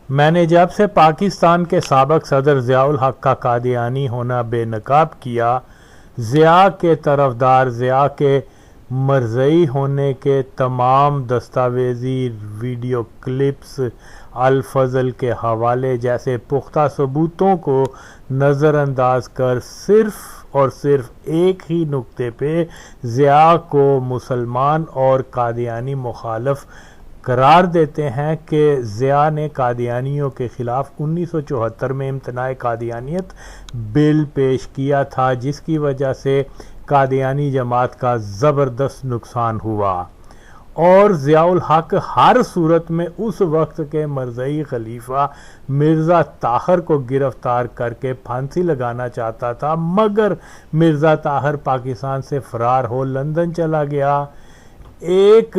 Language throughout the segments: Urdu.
میں نے جب سے پاکستان کے سابق صدر ضیاء الحق کا قادیانی ہونا بے نقاب کیا، ضیاء کے طرفدار ضیاء کے مرجعی ہونے کے تمام دستاویزی ویڈیو کلپس، الفضل کے حوالے جیسے پختہ ثبوتوں کو نظر انداز کر صرف اور صرف ایک ہی نقطے پہ ضیاء کو مسلمان اور قادیانی مخالف قرار دیتے ہیں کہ ضیاء نے قادیانیوں کے خلاف 1974 میں امتناع قادیانیت بل پیش کیا تھا، جس کی وجہ سے قادیانی جماعت کا زبردست نقصان ہوا، اور ضیاء الحق ہر صورت میں اس وقت کے مرجعی خلیفہ مرزا طاہر کو گرفتار کر کے پھانسی لگانا چاہتا تھا، مگر مرزا طاہر پاکستان سے فرار ہو لندن چلا گیا۔ ایک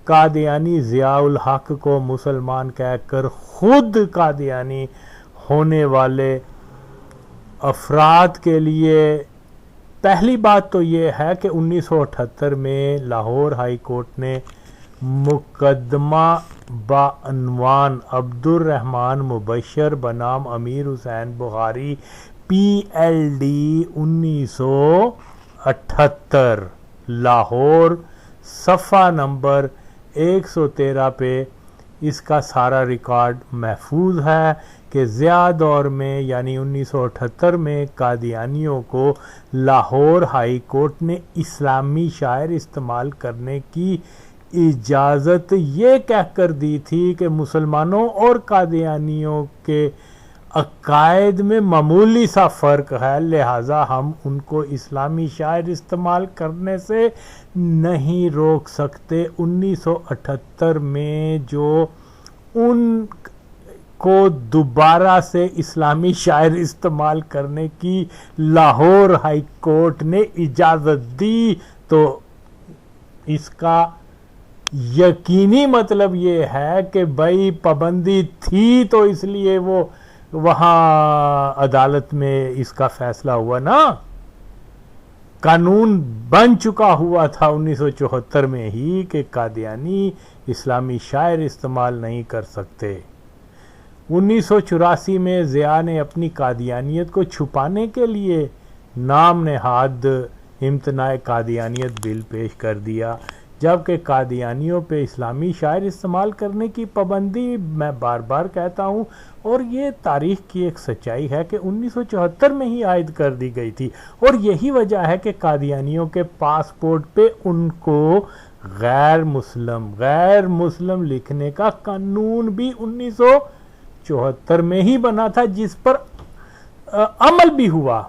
قادیانی ضیاء الحق کو مسلمان کہہ کر خود قادیانی ہونے والے افراد کے لیے پہلی بات تو یہ ہے کہ 1978 میں لاہور ہائی کورٹ نے مقدمہ بعنوان عبدالرحمن مبشر بنام امیر حسین بخاری PLD 1978 لاہور صفحہ نمبر 113 پہ اس کا سارا ریکارڈ محفوظ ہے کہ ضیاء دور میں یعنی 1978 میں قادیانیوں کو لاہور ہائی کورٹ نے اسلامی شاعر استعمال کرنے کی اجازت یہ کہہ کر دی تھی کہ مسلمانوں اور قادیانیوں کے عقائد میں معمولی سا فرق ہے، لہٰذا ہم ان کو اسلامی شاعر استعمال کرنے سے نہیں روک سکتے۔ 1978 میں جو ان کو دوبارہ سے اسلامی شاعر استعمال کرنے کی لاہور ہائی کورٹ نے اجازت دی، تو اس کا یقینی مطلب یہ ہے کہ بھائی پابندی تھی تو اس لیے وہ وہاں عدالت میں اس کا فیصلہ ہوا نا، قانون بن چکا ہوا تھا 1974 میں ہی کہ قادیانی اسلامی شاعر استعمال نہیں کر سکتے۔ 1984 میں ضیاء نے اپنی قادیانیت کو چھپانے کے لیے نام نہاد امتناع قادیانیت بل پیش کر دیا، جبکہ قادیانیوں پہ اسلامی شاعر استعمال کرنے کی پابندی میں بار بار کہتا ہوں، اور یہ تاریخ کی ایک سچائی ہے کہ 1974 میں ہی عائد کر دی گئی تھی، اور یہی وجہ ہے کہ قادیانیوں کے پاسپورٹ پہ ان کو غیر مسلم لکھنے کا قانون بھی 1974 میں ہی بنا تھا، جس پر عمل بھی ہوا۔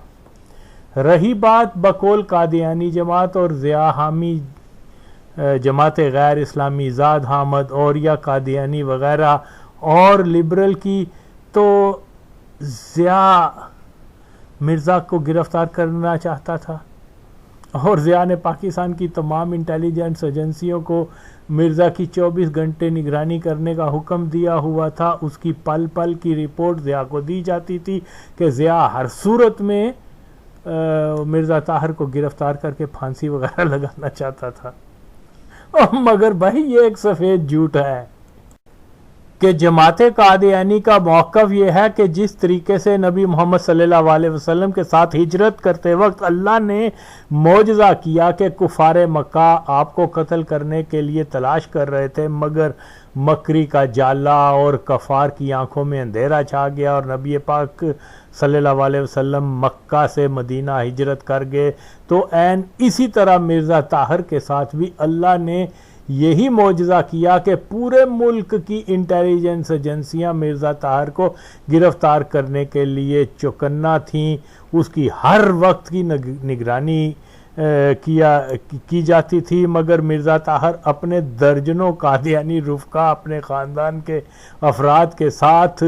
رہی بات بقول قادیانی جماعت اور ضیاء حامی جماعت غیر اسلامی زاد حامد اور یا قادیانی وغیرہ اور لبرل کی، تو ضیاء مرزا کو گرفتار کرنا چاہتا تھا، اور ضیاء نے پاکستان کی تمام انٹیلیجنس ایجنسیوں کو مرزا کی 24 گھنٹے نگرانی کرنے کا حکم دیا ہوا تھا۔ اس کی پل پل کی رپورٹ ضیاء کو دی جاتی تھی کہ ضیاء ہر صورت میں مرزا طاہر کو گرفتار کر کے پھانسی وغیرہ لگانا چاہتا تھا، مگر بھائی یہ ایک سفید جھوٹ ہے کہ جماعت قادیانی کا موقف یہ ہے کہ جس طریقے سے نبی محمد صلی اللہ علیہ وسلم کے ساتھ ہجرت کرتے وقت اللہ نے معجزہ کیا کہ کفار مکہ آپ کو قتل کرنے کے لیے تلاش کر رہے تھے، مگر مکری کا جالا اور کفار کی آنکھوں میں اندھیرا چھا گیا اور نبی پاک صلی اللہ علیہ وسلم مکہ سے مدینہ ہجرت کر گئے، تو عین اسی طرح مرزا طاہر کے ساتھ بھی اللہ نے یہی معجزہ کیا کہ پورے ملک کی انٹیلیجنس ایجنسیاں مرزا طاہر کو گرفتار کرنے کے لیے چوکنا تھیں، اس کی ہر وقت کی نگرانی کی جاتی تھی، مگر مرزا طاہر اپنے درجنوں قادیانی رفقا اپنے خاندان کے افراد کے ساتھ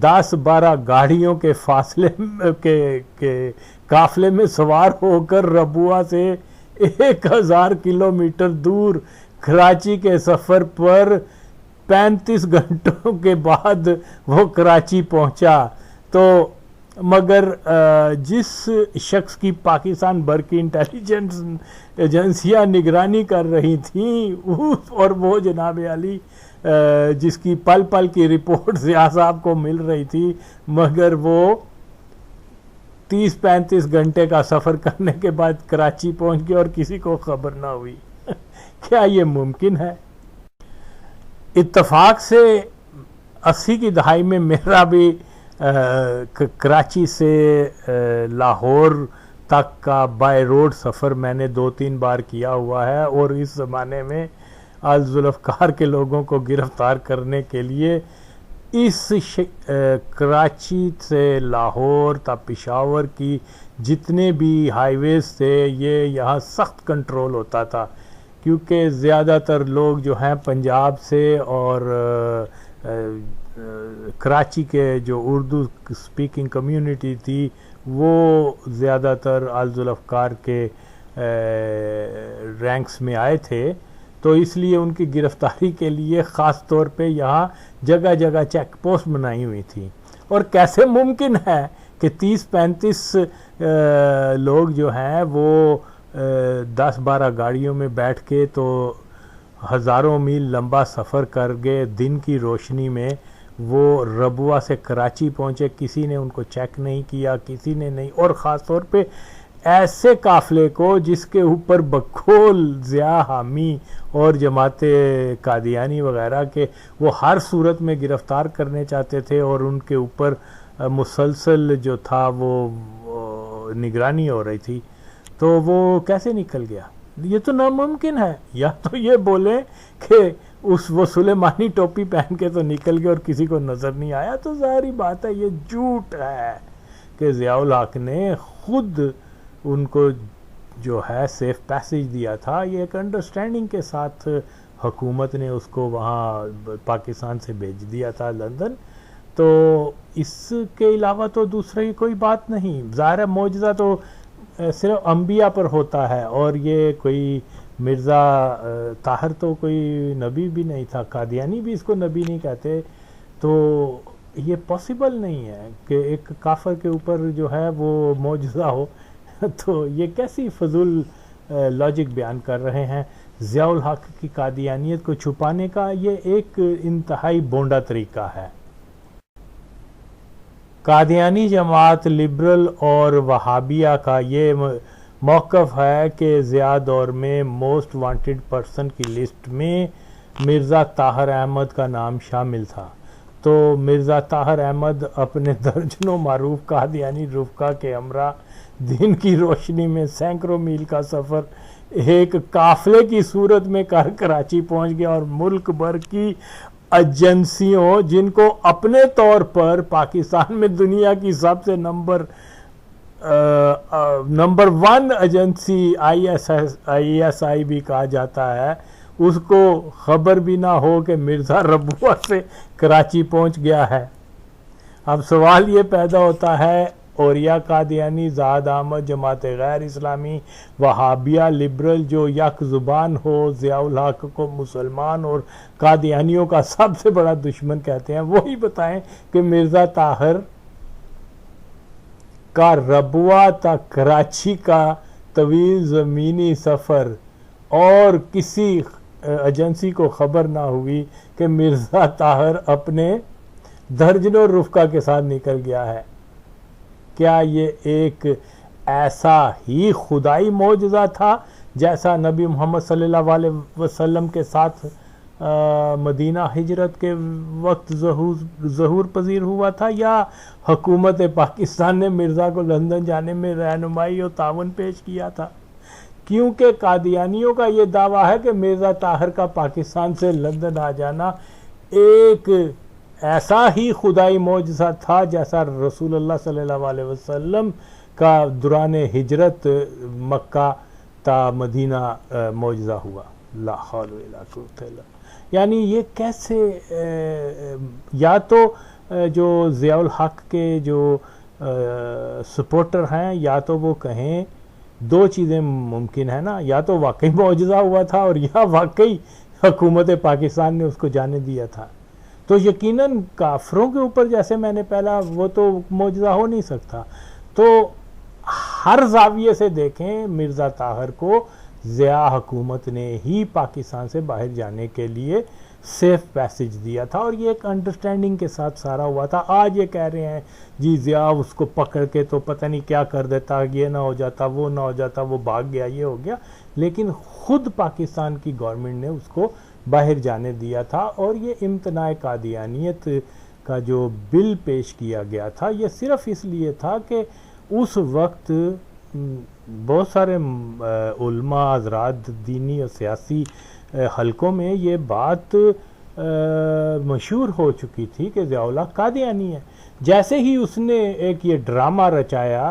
10-12 گاڑیوں کے فاصلے کے قافلے میں سوار ہو کر ربوہ سے 1000 کلومیٹر دور کراچی کے سفر پر 35 گھنٹوں کے بعد وہ کراچی پہنچا، تو مگر جس شخص کی پاکستان بھر کی انٹیلیجنس ایجنسیاں نگرانی کر رہی تھیں اور وہ جناب علی جس کی پل پل کی رپورٹ ضیاء صاحب کو مل رہی تھی، مگر وہ 30-35 گھنٹے کا سفر کرنے کے بعد کراچی پہنچ گئے اور کسی کو خبر نہ ہوئی۔ کیا یہ ممکن ہے؟ اتفاق سے 80 کی دہائی میں میرا بھی کراچی سے لاہور تک کا بائی روڈ سفر میں نے 2-3 بار کیا ہوا ہے، اور اس زمانے میں ذوالفقار کے لوگوں کو گرفتار کرنے کے لیے اس کراچی سے لاہور تا پشاور کی جتنے بھی ہائی ویز تھے یہ یہاں سخت کنٹرول ہوتا تھا، کیونکہ زیادہ تر لوگ جو ہیں پنجاب سے اور کراچی کے جو اردو سپیکنگ کمیونٹی تھی وہ زیادہ تر ذوالفقار کے رینکس میں آئے تھے، تو اس لیے ان کی گرفتاری کے لیے خاص طور پہ یہاں جگہ جگہ چیک پوسٹ بنائی ہوئی تھی۔ اور کیسے ممکن ہے کہ 30-35 لوگ جو ہیں وہ 10-12 گاڑیوں میں بیٹھ کے تو ہزاروں میل لمبا سفر کر گئے، دن کی روشنی میں وہ ربوہ سے کراچی پہنچے، کسی نے ان کو چیک نہیں کیا، کسی نے نہیں، اور خاص طور پہ ایسے قافلے کو جس کے اوپر بکول ضیاء حامی اور جماعت قادیانی وغیرہ کے وہ ہر صورت میں گرفتار کرنے چاہتے تھے، اور ان کے اوپر مسلسل جو تھا وہ نگرانی ہو رہی تھی، تو وہ کیسے نکل گیا؟ یہ تو ناممکن ہے۔ یا تو یہ بولیں کہ وہ سلیمانی ٹوپی پہن کے تو نکل گئے اور کسی کو نظر نہیں آیا، تو ظاہری بات ہے یہ جھوٹ ہے کہ ضیاء الحق نے خود ان کو جو ہے سیف پیسج دیا تھا۔ یہ ایک انڈرسٹینڈنگ کے ساتھ حکومت نے اس کو وہاں پاکستان سے بھیج دیا تھا لندن، تو اس کے علاوہ تو دوسری کوئی بات نہیں۔ ظاہر ہے معجزہ تو صرف انبیاء پر ہوتا ہے، اور یہ کوئی مرزا طاہر تو کوئی نبی بھی نہیں تھا، قادیانی بھی اس کو نبی نہیں کہتے، تو یہ پاسبل نہیں ہے کہ ایک کافر کے اوپر جو ہے وہ معجزہ ہو۔ تو یہ کیسی فضول لاجک بیان کر رہے ہیں۔ ضیاء الحق کی قادیانیت کو چھپانے کا یہ ایک انتہائی بونڈا طریقہ ہے۔ قادیانی جماعت لبرل اور وہابیہ کا یہ موقف ہے کہ ضیاء دور میں موسٹ وانٹڈ پرسن کی لسٹ میں مرزا طاہر احمد کا نام شامل تھا، تو مرزا طاہر احمد اپنے درجنوں معروف قادیانی رفقا کے ہمراہ دن کی روشنی میں سینکڑوں میل کا سفر ایک قافلے کی صورت میں کر کراچی پہنچ گیا، اور ملک بھر کی ایجنسیوں جن کو اپنے طور پر پاکستان میں دنیا کی سب سے نمبر 1 ایجنسی ISI بھی کہا جاتا ہے، اس کو خبر بھی نہ ہو کہ مرزا ربوہ سے کراچی پہنچ گیا ہے۔ اب سوال یہ پیدا ہوتا ہے، اوریا قادیانی، زاہد احمد، جماعت غیر اسلامی، وہابیہ، لبرل جو یک زبان ہو ضیاء الحق کو مسلمان اور قادیانیوں کا سب سے بڑا دشمن کہتے ہیں، وہی بتائیں کہ مرزا طاہر کا ربوہ تک کراچی کا طویل زمینی سفر اور کسی ایجنسی کو خبر نہ ہوئی کہ مرزا طاہر اپنے درجنوں رفقا کے ساتھ نکل گیا ہے۔ کیا یہ ایک ایسا ہی خدائی معجزہ تھا جیسا نبی محمد صلی اللہ علیہ وسلم کے ساتھ مدینہ ہجرت کے وقت ظہور پذیر ہوا تھا، یا حکومت پاکستان نے مرزا کو لندن جانے میں رہنمائی اور تعاون پیش کیا تھا؟ کیونکہ قادیانیوں کا یہ دعویٰ ہے کہ مرزا طاہر کا پاکستان سے لندن آ جانا ایک ایسا ہی خدائی معجزہ تھا جیسا رسول اللہ صلی اللہ علیہ وسلم کا دوران ہجرت مکہ تا مدینہ معجزہ ہوا۔ لا حول ولا قوت الا باللہ۔ یعنی یہ کیسے، یا تو جو ضیاء الحق کے جو سپورٹر ہیں یا تو وہ کہیں دو چیزیں ممکن ہے نا، یا تو واقعی معجزہ ہوا تھا اور یا واقعی حکومت پاکستان نے اس کو جانے دیا تھا، تو یقیناً کافروں کے اوپر جیسے میں نے پہلا وہ تو معجزہ ہو نہیں سکتا۔ تو ہر زاویے سے دیکھیں مرزا طاہر کو ضیاء حکومت نے ہی پاکستان سے باہر جانے کے لیے سیف پیسج دیا تھا، اور یہ ایک انڈرسٹینڈنگ کے ساتھ سارا ہوا تھا۔ آج یہ کہہ رہے ہیں جی ضیاء اس کو پکڑ کے تو پتہ نہیں کیا کر دیتا، یہ نہ ہو جاتا، وہ نہ ہو جاتا، وہ بھاگ گیا، یہ ہو گیا، لیکن خود پاکستان کی گورنمنٹ نے اس کو باہر جانے دیا تھا۔ اور یہ امتناع قادیانیت کا جو بل پیش کیا گیا تھا یہ صرف اس لیے تھا کہ اس وقت بہت سارے علماء حضرات دینی اور سیاسی حلقوں میں یہ بات مشہور ہو چکی تھی کہ ضیاء الحق قادیانی ہے۔ جیسے ہی اس نے ایک یہ ڈرامہ رچایا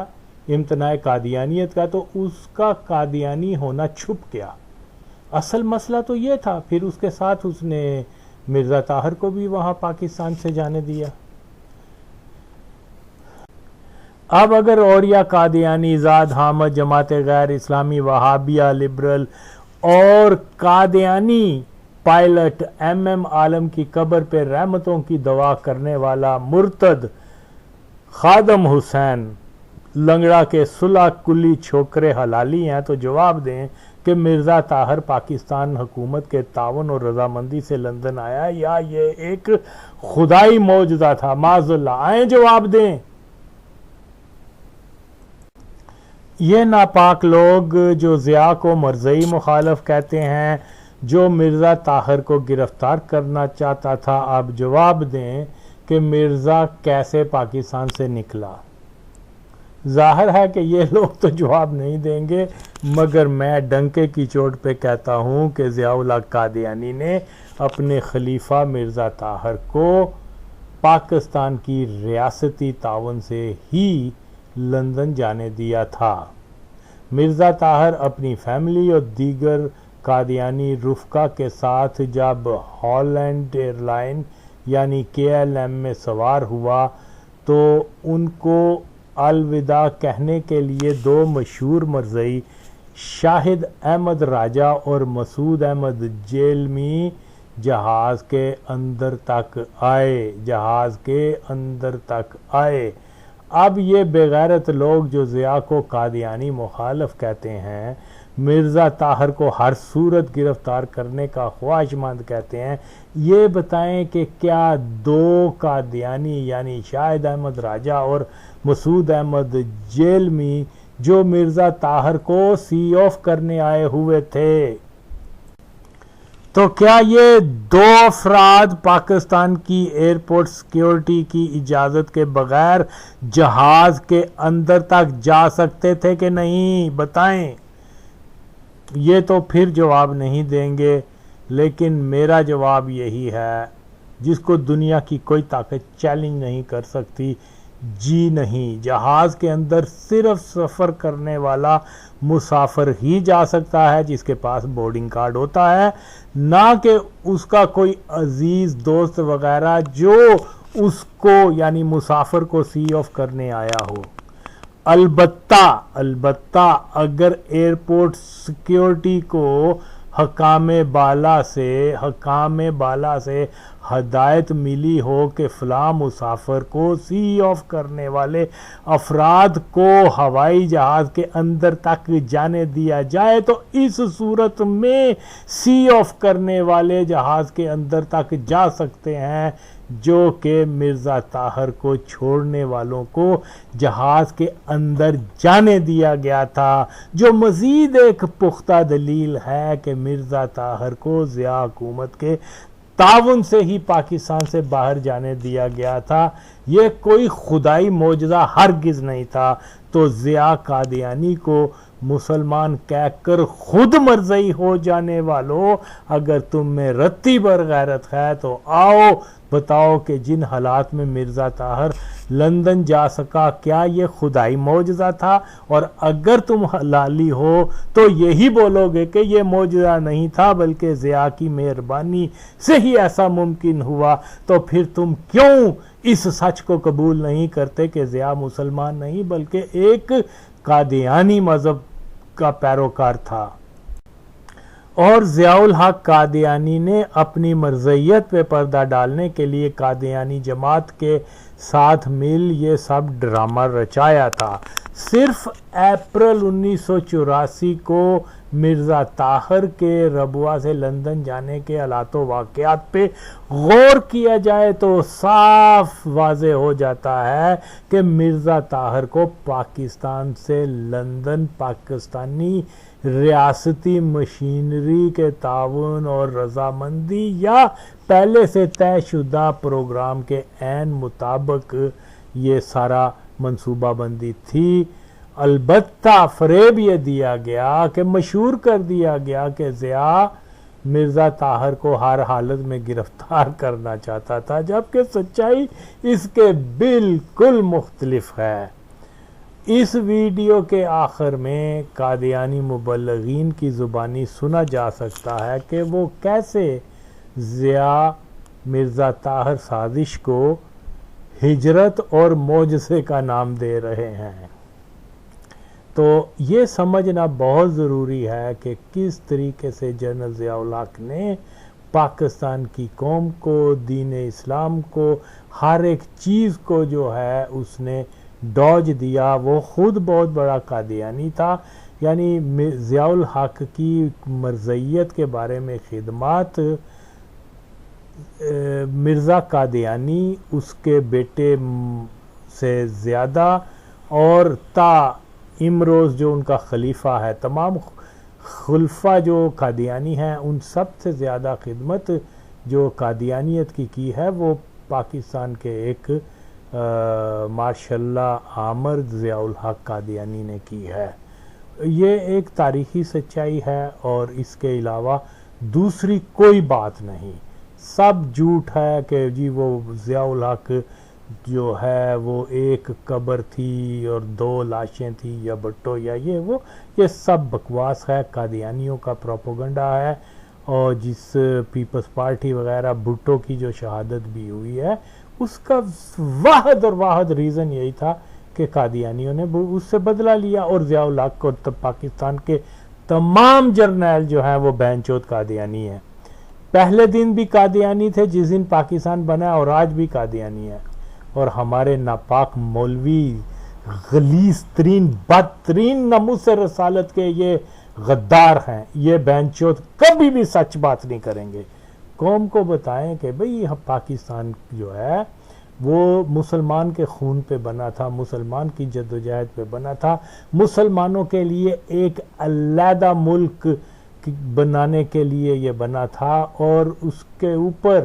امتناع قادیانیت کا، تو اس کا قادیانی ہونا چھپ گیا۔ اصل مسئلہ تو یہ تھا۔ پھر اس کے ساتھ اس نے مرزا طاہر کو بھی وہاں پاکستان سے جانے دیا۔ اب اگر اوڑیا قادیانی، زاد حامد، جماعت غیر اسلامی، وہابیہ، لبرل اور قادیانی پائلٹ ایم عالم کی قبر پہ رحمتوں کی دعا کرنے والا مرتد خادم حسین لنگڑا کے صلح کلی چھوکرے حلالی ہیں، تو جواب دیں کہ مرزا طاہر پاکستان حکومت کے تعاون اور رضامندی سے لندن آیا یا یہ ایک خدائی معجزہ تھا؟ معاذ اللہ، آئیں جواب دیں۔ یہ ناپاک لوگ جو ضیاء کو مرزئی مخالف کہتے ہیں، جو مرزا طاہر کو گرفتار کرنا چاہتا تھا، آپ جواب دیں کہ مرزا کیسے پاکستان سے نکلا؟ ظاہر ہے کہ یہ لوگ تو جواب نہیں دیں گے، مگر میں ڈنکے کی چوٹ پہ کہتا ہوں کہ ضیاء الحق قادیانی نے اپنے خلیفہ مرزا طاہر کو پاکستان کی ریاستی تعاون سے ہی لندن جانے دیا تھا۔ مرزا طاہر اپنی فیملی اور دیگر قادیانی رفقا کے ساتھ جب ہالینڈ ایئر لائن یعنی KLM میں سوار ہوا تو ان کو الوداع کہنے کے لیے دو مشہور مرزئی شاہد احمد راجہ اور مسعود احمد جیلمی جہاز کے اندر تک آئے۔ اب یہ بغیرت لوگ جو ضیاء کو قادیانی مخالف کہتے ہیں، مرزا طاہر کو ہر صورت گرفتار کرنے کا خواہش مند کہتے ہیں، یہ بتائیں کہ کیا دو قادیانی یعنی شاہد احمد راجہ اور مسعود احمد جیلمی جو مرزا طاہر کو سی آف کرنے آئے ہوئے تھے، تو کیا یہ دو افراد پاکستان کی ایئرپورٹ سیکیورٹی کی اجازت کے بغیر جہاز کے اندر تک جا سکتے تھے کہ نہیں؟ بتائیں۔ یہ تو پھر جواب نہیں دیں گے، لیکن میرا جواب یہی ہے جس کو دنیا کی کوئی طاقت چیلنج نہیں کر سکتی، جی نہیں۔ جہاز کے اندر صرف سفر کرنے والا مسافر ہی جا سکتا ہے جس کے پاس بورڈنگ کارڈ ہوتا ہے، نہ کہ اس کا کوئی عزیز دوست وغیرہ جو اس کو یعنی مسافر کو سی آف کرنے آیا ہو۔ البتہ اگر ایئرپورٹ سیکیورٹی کو حکام بالا سے ہدایت ملی ہو کہ فلاں مسافر کو سی آف کرنے والے افراد کو ہوائی جہاز کے اندر تک جانے دیا جائے، تو اس صورت میں سی آف کرنے والے جہاز کے اندر تک جا سکتے ہیں، جو کہ مرزا طاہر کو چھوڑنے والوں کو جہاز کے اندر جانے دیا گیا تھا، جو مزید ایک پختہ دلیل ہے کہ مرزا طاہر کو ضیاء حکومت کے تعاون سے ہی پاکستان سے باہر جانے دیا گیا تھا۔ یہ کوئی خدائی معجزہ ہرگز نہیں تھا۔ تو ضیاء قادیانی کو مسلمان کہہ کر خود مرزئی ہو جانے والوں، اگر تم میں رتی بھر غیرت ہے تو آؤ بتاؤ کہ جن حالات میں مرزا طاہر لندن جا سکا کیا یہ خدائی معجزہ تھا؟ اور اگر تم حلالی ہو تو یہی بولو گے کہ یہ معجزہ نہیں تھا بلکہ ضیاء کی مہربانی سے ہی ایسا ممکن ہوا، تو پھر تم کیوں اس سچ کو قبول نہیں کرتے کہ ضیاء مسلمان نہیں بلکہ ایک قادیانی مذہب کا پیروکار تھا؟ اور ضیاء الحق قادیانی نے اپنی مرزیت پہ پردہ ڈالنے کے لیے قادیانی جماعت کے ساتھ مل یہ سب ڈرامہ رچایا تھا۔ صرف اپریل 1984 کو مرزا طاہر کے ربوہ سے لندن جانے کے حالات و واقعات پہ غور کیا جائے تو صاف واضح ہو جاتا ہے کہ مرزا طاہر کو پاکستان سے لندن پاکستانی ریاستی مشینری کے تعاون اور رضامندی یا پہلے سے طے شدہ پروگرام کے عین مطابق یہ سارا منصوبہ بندی تھی۔ البتہ فریب یہ دیا گیا کہ مشہور کر دیا گیا کہ ضیاء مرزا طاہر کو ہر حالت میں گرفتار کرنا چاہتا تھا، جبکہ سچائی اس کے بالکل مختلف ہے۔ اس ویڈیو کے آخر میں قادیانی مبلغین کی زبانی سنا جا سکتا ہے کہ وہ کیسے ضیاء مرزا طاہر سازش کو ہجرت اور معجزے کا نام دے رہے ہیں۔ تو یہ سمجھنا بہت ضروری ہے کہ کس طریقے سے جنرل ضیاء الحق نے پاکستان کی قوم کو، دین اسلام کو، ہر ایک چیز کو جو ہے اس نے ڈوج دیا۔ وہ خود بہت بڑا قادیانی تھا، یعنی ضیاء الحق کی مرزیت کے بارے میں خدمات مرزا قادیانی اس کے بیٹے سے زیادہ، اور تا امروز جو ان کا خلیفہ ہے، تمام خلفاء جو قادیانی ہیں ان سب سے زیادہ خدمت جو قادیانیت کی ہے وہ پاکستان کے ایک ماشاء اللہ عامر ضیاء الحق قادیانی نے کی ہے۔ یہ ایک تاریخی سچائی ہے اور اس کے علاوہ دوسری کوئی بات نہیں، سب جھوٹ ہے کہ جی وہ ضیاء الحق جو ہے وہ ایک قبر تھی اور 2 لاشیں تھیں یا بھٹو یا یہ سب بکواس ہے، قادیانیوں کا پروپیگنڈا ہے۔ اور جس پیپلز پارٹی وغیرہ بھٹو کی جو شہادت بھی ہوئی ہے اس کا واحد اور واحد ریزن یہی تھا کہ قادیانیوں نے اس سے بدلہ لیا، اور ضیاء الحق کو پاکستان کے تمام جرنیل جو ہیں وہ بینچود قادیانی ہیں۔ پہلے دن بھی قادیانی تھے جس دن پاکستان بنا، اور آج بھی قادیانی ہے۔ اور ہمارے ناپاک مولوی غلیظ ترین بدترین ناموس رسالت کے یہ غدار ہیں، یہ بینچود کبھی بھی سچ بات نہیں کریں گے۔ قوم کو بتائیں کہ بھئی پاکستان جو ہے وہ مسلمان کے خون پہ بنا تھا، مسلمان کی جدوجہد پہ بنا تھا، مسلمانوں کے لیے ایک علیحدہ ملک بنانے کے لیے یہ بنا تھا، اور اس کے اوپر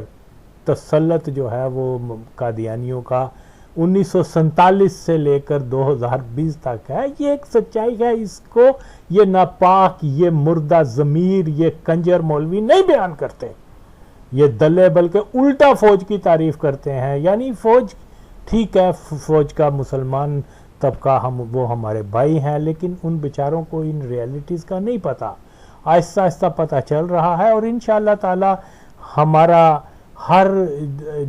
تسلط جو ہے وہ قادیانیوں کا 1947 سے لے کر 2020 تک ہے۔ یہ ایک سچائی ہے، اس کو یہ ناپاک، یہ مردہ ضمیر، یہ کنجر مولوی نہیں بیان کرتے، یہ دلے بلکہ الٹا فوج کی تعریف کرتے ہیں۔ یعنی فوج ٹھیک ہے، فوج کا مسلمان طبقہ وہ ہمارے بھائی ہیں، لیکن ان بیچاروں کو ان ریالٹیز کا نہیں پتہ، آہستہ آہستہ پتہ چل رہا ہے۔ اور انشاءاللہ تعالی ہمارا ہر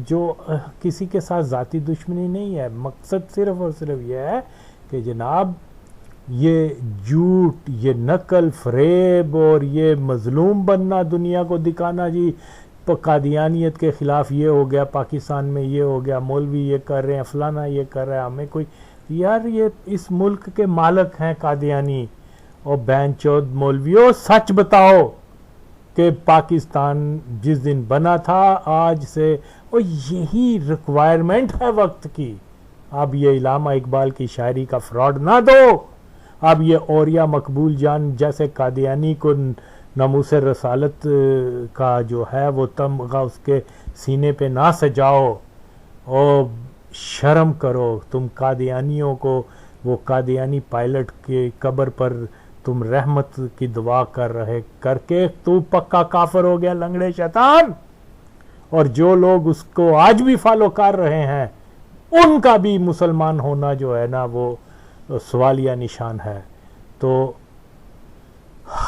جو کسی کے ساتھ ذاتی دشمنی نہیں ہے، مقصد صرف اور صرف یہ ہے کہ جناب یہ جھوٹ، یہ نقل فریب اور یہ مظلوم بننا، دنیا کو دکھانا جی قادیانیت کے خلاف یہ ہو گیا، پاکستان میں یہ ہو گیا، مولوی یہ کر رہے ہیں، فلانا یہ کر رہا ہے، ہمیں کوئی یار یہ اس ملک کے مالک ہیں قادیانی اور بینچود مولویوں، سچ بتاؤ کہ پاکستان جس دن بنا تھا آج سے، اور یہی ریکوائرمنٹ ہے وقت کی۔ اب یہ علامہ اقبال کی شاعری کا فراڈ نہ دو، اب یہ اوریا مقبول جان جیسے قادیانی کو ناموس رسالت کا جو ہے وہ تمغہ اس کے سینے پہ نہ سجاؤ، اور شرم کرو تم قادیانیوں کو۔ وہ قادیانی پائلٹ کے قبر پر تم رحمت کی دعا کر کے تو پکا کافر ہو گیا، لنگڑے شیطان۔ اور جو لوگ اس کو آج بھی فالو کر رہے ہیں ان کا بھی مسلمان ہونا جو ہے نا وہ سوالیہ نشان ہے۔ تو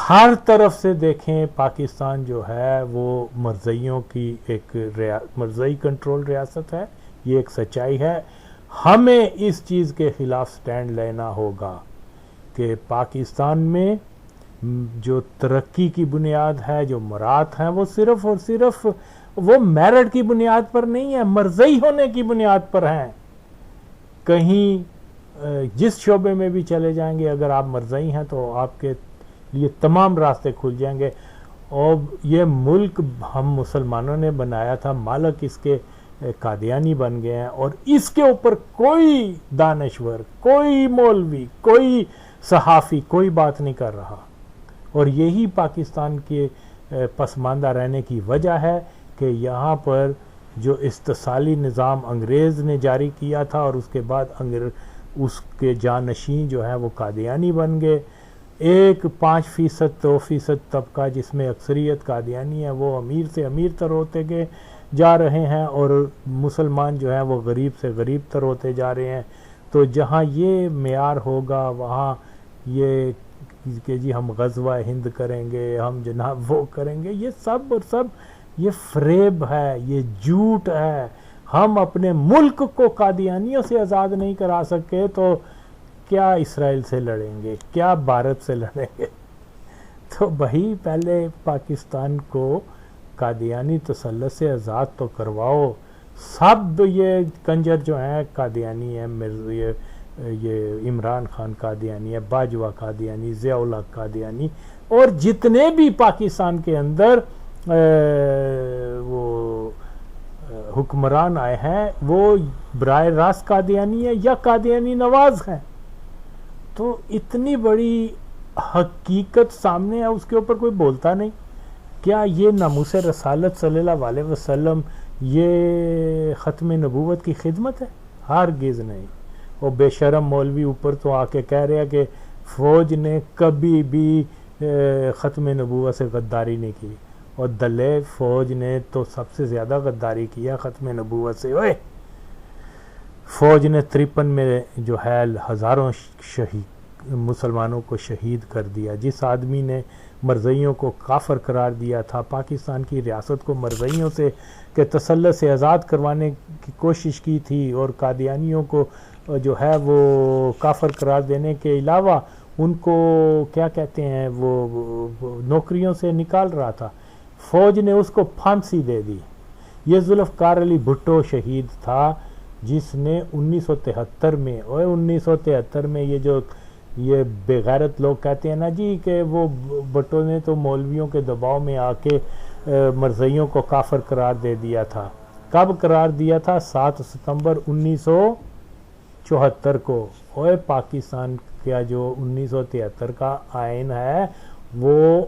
ہر طرف سے دیکھیں پاکستان جو ہے وہ مرزائیوں کی ایک مرزائی کنٹرول ریاست ہے، یہ ایک سچائی ہے۔ ہمیں اس چیز کے خلاف سٹینڈ لینا ہوگا کہ پاکستان میں جو ترقی کی بنیاد ہے، جو مراد ہیں، وہ صرف اور صرف وہ میرٹ کی بنیاد پر نہیں ہے، مرزائی ہونے کی بنیاد پر ہیں۔ کہیں جس شعبے میں بھی چلے جائیں گے، اگر آپ مرزائی ہیں تو آپ کے یہ تمام راستے کھل جائیں گے، اور یہ ملک ہم مسلمانوں نے بنایا تھا، مالک اس کے قادیانی بن گئے ہیں، اور اس کے اوپر کوئی دانشور، کوئی مولوی، کوئی صحافی کوئی بات نہیں کر رہا، اور یہی پاکستان کے پسماندہ رہنے کی وجہ ہے کہ یہاں پر جو استثالی نظام انگریز نے جاری کیا تھا، اور اس کے بعد اس کے جانشین جو ہے وہ قادیانی بن گئے. 5% 2% طبقہ جس میں اکثریت قادیانی ہے، وہ امیر سے امیر تر ہوتے گئے جا رہے ہیں، اور مسلمان جو ہیں وہ غریب سے غریب تر ہوتے جا رہے ہیں. تو جہاں یہ معیار ہوگا وہاں یہ کہ جی ہم غزوہ ہند کریں گے، ہم جناب وہ کریں گے، یہ سب اور سب یہ فریب ہے، یہ جھوٹ ہے. ہم اپنے ملک کو قادیانیوں سے آزاد نہیں کرا سکے تو کیا اسرائیل سے لڑیں گے، کیا بھارت سے لڑیں گے؟ تو بھائی پہلے پاکستان کو قادیانی تسلط سے آزاد تو کرواؤ. سب یہ کنجر جو ہیں قادیانی ہیں، یہ عمران خان قادیانی ہے، باجوہ قادیانی، ضیاء الحق قادیانی، اور جتنے بھی پاکستان کے اندر وہ حکمران آئے ہیں وہ براہ راست قادیانی ہے یا قادیانی نواز ہیں. تو اتنی بڑی حقیقت سامنے ہے، اس کے اوپر کوئی بولتا نہیں. کیا یہ ناموس رسالت صلی اللہ علیہ وسلم یہ ختم نبوت کی خدمت ہے؟ ہرگز نہیں. اور بے شرم مولوی اوپر تو آ کے کہہ رہے ہیں کہ فوج نے کبھی بھی ختم نبوت سے غداری نہیں کی، اور دلے فوج نے تو سب سے زیادہ غداری کیا ختم نبوت سے. فوج نے 53 میں جو ہے ہزاروں مسلمانوں کو شہید کر دیا. جس آدمی نے مرزائیوں کو کافر قرار دیا تھا، پاکستان کی ریاست کو مرزائیوں سے کہ تسلط سے آزاد کروانے کی کوشش کی تھی، اور قادیانیوں کو جو ہے وہ کافر قرار دینے کے علاوہ ان کو کیا کہتے ہیں وہ نوکریوں سے نکال رہا تھا، فوج نے اس کو پھانسی دے دی. یہ ذوالفقار علی بھٹو شہید تھا جس نے 1973 میں یہ بے غیرت لوگ کہتے ہیں نا جی کہ وہ بھٹو نے تو مولویوں کے دباؤ میں آ کے مرزائیوں کو کافر قرار دے دیا تھا. کب قرار دیا تھا؟ 7 ستمبر 1974 کو. پاکستان کا جو 1973 کا آئین ہے وہ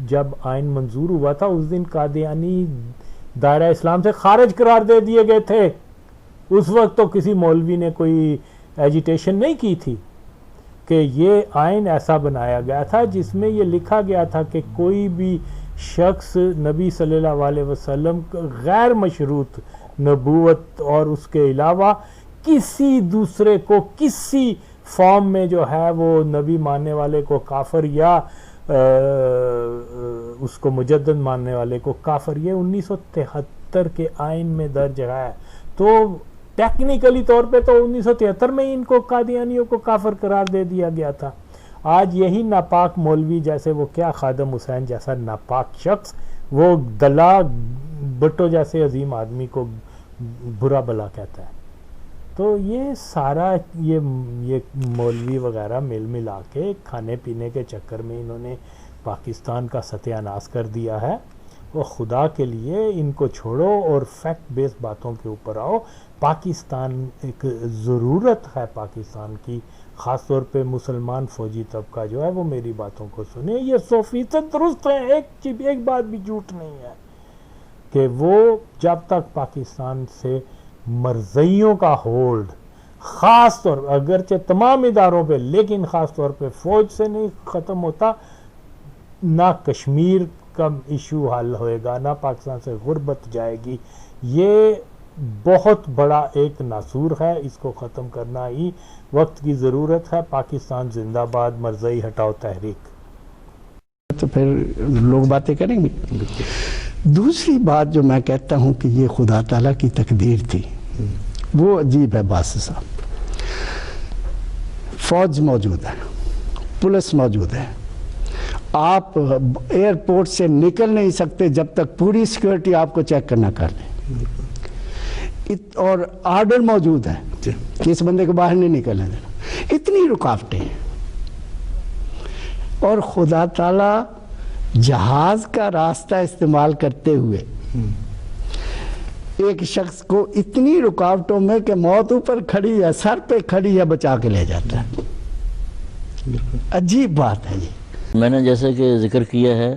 جب آئین منظور ہوا تھا اس دن قادیانی دائرہ اسلام سے خارج قرار دے دیے گئے تھے. اس وقت تو کسی مولوی نے کوئی ایجیٹیشن نہیں کی تھی کہ یہ آئین ایسا بنایا گیا تھا جس میں یہ لکھا گیا تھا کہ کوئی بھی شخص نبی صلی اللہ علیہ وسلم غیر مشروط نبوت اور اس کے علاوہ کسی دوسرے کو کسی فارم میں جو ہے وہ نبی ماننے والے کو کافر یا اس کو مجدد ماننے والے کو کافر، یہ 1973 کے آئین میں درج ہے. تو ٹیکنیکلی طور پہ تو 1973 میں ان کو قادیانیوں کو کافر قرار دے دیا گیا تھا. آج یہی ناپاک مولوی جیسے وہ کیا خادم حسین جیسا ناپاک شخص وہ دلا بھٹو جیسے عظیم آدمی کو برا بلا کہتا ہے. تو یہ سارا یہ مولوی وغیرہ مل ملا کے کھانے پینے کے چکر میں انہوں نے پاکستان کا ستیہ ناش کر دیا ہے. وہ خدا کے لیے ان کو چھوڑو اور فیکٹ بیس باتوں کے اوپر آؤ. پاکستان ایک ضرورت ہے پاکستان کی، خاص طور پہ مسلمان فوجی طبقہ جو ہے وہ میری باتوں کو سنے. یہ 100% درست ہے، ایک بات بھی جھوٹ نہیں ہے کہ وہ جب تک پاکستان سے مرزائیوں کا ہولڈ خاص طور اگرچہ تمام اداروں پہ لیکن خاص طور پہ فوج سے نہیں ختم ہوتا، نہ کشمیر کا ایشو حل ہوئے گا، نہ پاکستان سے غربت جائے گی. یہ بہت بڑا ایک ناسور ہے، اس کو ختم کرنا ہی وقت کی ضرورت ہے. پاکستان زندہ باد، مرزائی ہٹاؤ تحریک. تو پھر لوگ باتیں کریں گے. دوسری بات جو میں کہتا ہوں کہ یہ خدا تعالیٰ کی تقدیر تھی، وہ عجیب ہے. باسط صاحب، فوج موجود ہے، پولیس موجود ہے، آپ ایئرپورٹ سے نکل نہیں سکتے جب تک پوری سیکورٹی آپ کو چیک کرنا کر لیں، اور آرڈر موجود ہے کہ اس بندے کو باہر نہیں نکلنے دینا. اتنی رکاوٹیں ہیں. اور خدا تعالیٰ جہاز کا راستہ استعمال کرتے ہوئے ایک شخص کو اتنی رکاوٹوں میں کہ موت اوپر کھڑی ہے، سر پہ کھڑی ہے، بچا کے لے جاتا ہے. عجیب بات ہے یہ. میں نے جیسے کہ ذکر کیا ہے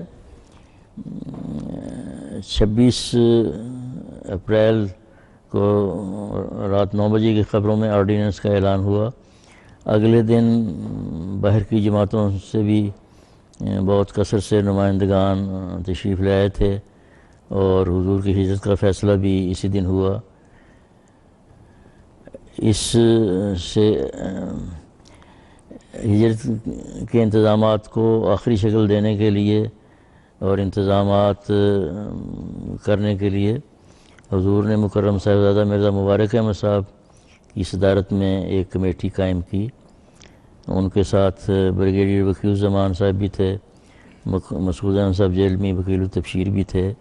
26 اپریل کو رات 9 بجے کی خبروں میں آرڈیننس کا اعلان ہوا. اگلے دن باہر کی جماعتوں سے بھی بہت کثرت سے نمائندگان تشریف لے آئے تھے اور حضور کی ہجرت کا فیصلہ بھی اسی دن ہوا. اس سے ہجرت کے انتظامات کو آخری شکل دینے کے لیے اور انتظامات کرنے کے لیے حضور نے مکرم صاحبزادہ مرزا مبارک احمد صاحب کی صدارت میں ایک کمیٹی قائم کی. ان کے ساتھ بریگیڈیئر وکیل الزمان صاحب بھی تھے، مسعود احمد صاحب جیلمی وکیل التبشیر بھی تھے.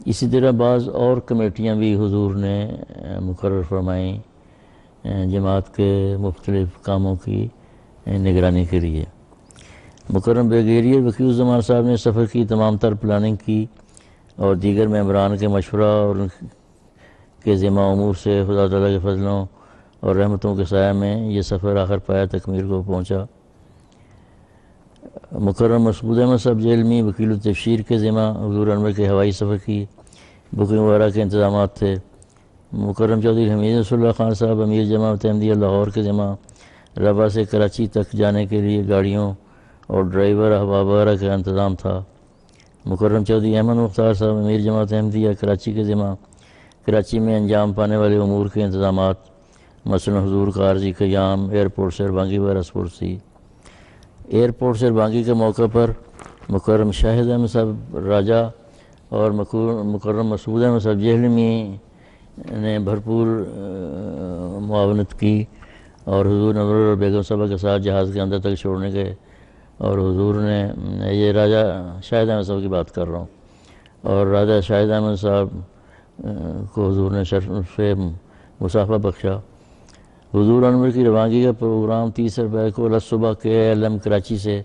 اسی طرح بعض اور کمیٹیاں بھی حضور نے مقرر فرمائیں جماعت کے مختلف کاموں کی نگرانی کے لیے. مکرم بریگیڈیئر وکیل الزمان صاحب نے سفر کی تمام تر پلاننگ کی اور دیگر ممبران کے مشورہ اور ان کے ذمہ امور سے خدا تعالیٰ کے فضلوں اور رحمتوں کے سایہ میں یہ سفر آخر پایا تکمیل کو پہنچا. مکرم مسعود احمد صاحب جیلمی وکیل التبشیر کے ذمہ حضور انور کے ہوائی سفر کی بکنگ وغیرہ کے انتظامات تھے. مکرم چودھری حمید رسول اللہ خان صاحب امیر جماعت احمدیہ لاہور کے ذمہ ربا سے کراچی تک جانے کے لیے گاڑیوں اور ڈرائیور احباب وغیرہ کا انتظام تھا. مکرم چودھری احمد مختار صاحب امیر جماعت احمدیہ کراچی کے ذمہ کراچی میں انجام پانے والے امور کے انتظامات، مثلا حضور کا عارضی قیام، ایئرپورٹ سربانگی وغیرہ سپورٹ تھی. ایئرپورٹ سربانگی کے موقع پر مکرم شاہد احمد صاحب راجہ اور مکرم مسعود احمد صاحب جہلمی نے بھرپور معاونت کی اور حضور نور اور بیگم صاحبہ کے ساتھ جہاز کے اندر تک چھوڑنے گئے. اور حضور نے یہ راجہ شاہد احمد صاحب کی بات کر رہا ہوں، اور راجہ شاہد احمد صاحب کو حضور نے شرف مصافحہ بخشا. حضور انور کی روانگی کا پروگرام 30 اپریل کو صبح KLM کراچی سے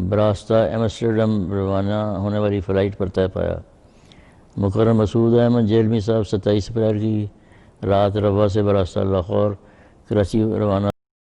براستہ ایمسٹرڈم روانہ ہونے والی فلائٹ پر طے پایا. مکرم مسعود احمد جیلمی صاحب 27 اپریل کی رات روا سے براستہ لاہور کراچی روانہ